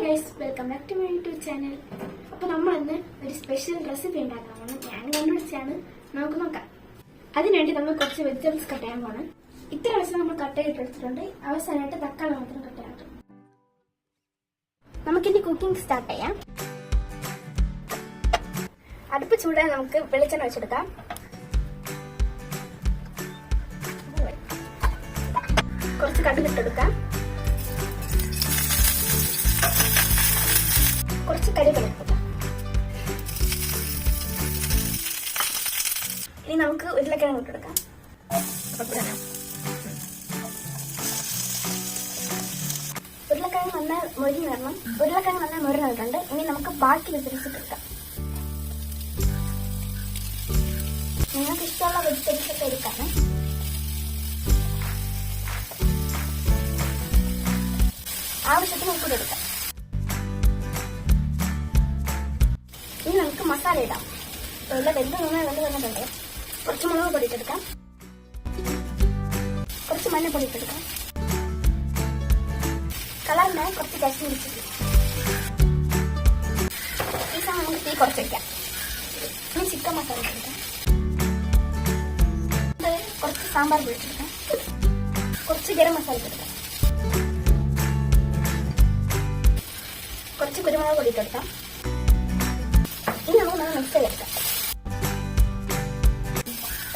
Guys, welcome back to my YouTube channel. അപ്പോൾ നമ്മൾ ഇന്ന് ഒരു സ്പെഷ്യൽ റെസിപ്പി ഉണ്ടാക്കാൻ പോകണം. ഞാൻ കണ്ടുപിടിച്ചാണ്, നമുക്ക് നോക്കാം. അതിനുവേണ്ടി നമ്മൾ കുറച്ച് വെജിറ്റബിൾസ് കട്ട് ചെയ്യാൻ പോകണം. ഇത്ര വശം നമ്മൾ കട്ട് ചെയ്തിട്ടെടുത്തിട്ടുണ്ട്. അവസാനമായിട്ട് തക്കാളി മാത്രം കട്ട് ചെയ്യാൻ. നമുക്കിനി കുക്കിംഗ് സ്റ്റാർട്ട് ചെയ്യാം. അടുപ്പ് ചൂടാൻ നമുക്ക് വെളിച്ചെണ്ണ വെച്ചെടുക്കാം. കുറച്ച് കടുക് ഇട്ടെടുക്കാം. കുറച്ച് കരിവേപ്പില ഇട്ടെടുക്കാം. ഇനി നമുക്ക് ഉരുളക്കിഴങ്ങ് ഇട്ടെടുക്കാം. ഉരുളക്കിഴങ്ങ് നന്നായി മൊരിഞ്ഞ് വരണം. ഉരുളക്കിഴങ്ങ് നന്നായി മൊരിഞ്ഞ് വന്നിട്ടുണ്ട്. ഇനി നമുക്ക് ബാക്കി വെജിറ്റബിൾസ് ഇട്ടെടുക്കാം. നിങ്ങൾക്ക് ഇഷ്ടമുള്ള വെജിറ്റബിൾസ് ഒക്കെ എടുക്കാണ്. ആവശ്യത്തിന് ഉപ്പ് എടുക്കാം. ഇനി നമുക്ക് മസാല ഇടാം. എല്ലാം വെന്ത് നന്നായി വെന്ത് വന്നിട്ടുണ്ട്. കുറച്ച് മുളക് പൊടി ഇട്ടെടുക്കാം. കുറച്ച് മഞ്ഞപ്പൊടി ഇട്ടെടുക്കാം. കളറിനായി കുറച്ച് കാശ്മീരി ചില്ലി. ഈ സാധനം നമുക്ക് തീ കുറച്ച് വയ്ക്കാം. ഇനി ചിക്കൻ മസാല ഇട്ടെടുക്കാം. കുറച്ച് സാമ്പാർ പൊടി ഇട്ടെടുക്കാം. കുറച്ച് ഗരം മസാല ഇട്ടെടുക്കാം. കുറച്ച് കുരുമുളക് പൊടി ഇട്ടെടുക്കാം. ഇനി നമുക്ക് നല്ല മിക്സ് ചെയ്തെടുക്കാം.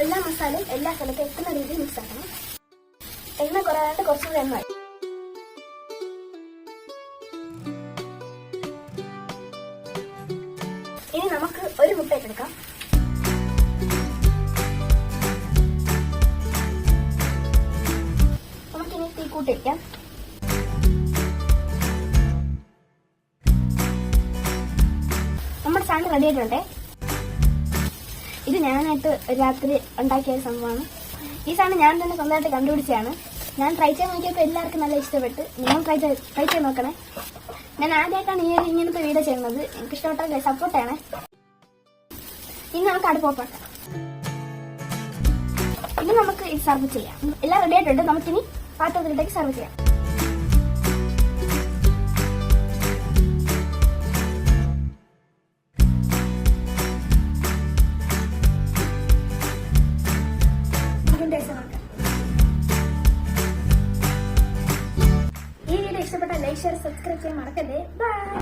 എല്ലാ മസാലയും എല്ലാ സ്ഥലത്തും എത്തുന്ന രീതിയിൽ മിക്സ് ആക്കണം. എണ്ണ കുറയാണ്ട് കുറച്ചുകൂടി എണ്ണ. ഇനി നമുക്ക് ഒരു മുട്ട ഇട്ടെടുക്കാം. നമുക്കിനി തീ കൂട്ടിരിക്കാം. നമ്മുടെ സാധനം റെഡി ആയിട്ടുണ്ട്. ഇത് ഞാനായിട്ട് രാത്രി ഉണ്ടാക്കിയ ഒരു സംഭവമാണ്. ഈ സാധനം ഞാൻ തന്നെ സ്വന്തമായിട്ട് കണ്ടുപിടിച്ചതാണ്. ഞാൻ ട്രൈ ചെയ്ത് നോക്കിയപ്പോൾ എല്ലാവർക്കും നല്ല ഇഷ്ടപ്പെട്ട്. നിങ്ങൾ ട്രൈ ചെയ്ത് നോക്കണേ. ഞാൻ ആദ്യമായിട്ടാണ് ഇങ്ങനത്തെ വീഡിയോ ചെയ്യുന്നത്. എനിക്ക് ഇഷ്ടപ്പെട്ട സപ്പോർട്ട് ചെയ്യണേ. ഇനി നമുക്ക് അടുപ്പ് ഓഫാക്കാം. ഇനി നമുക്ക് ഇത് സർവ് ചെയ്യാം. എല്ലാം റെഡി ആയിട്ടുണ്ട്. നമുക്കിനി പാത്രത്തിലേക്ക് സർവ് ചെയ്യാം. ഈ വീഡിയോ ഇഷ്ടപ്പെട്ട ലൈക്ക്, ഷെയർ, സബ്സ്ക്രൈബ് ചെയ്യാൻ മറക്കല്ലേ. ബൈ.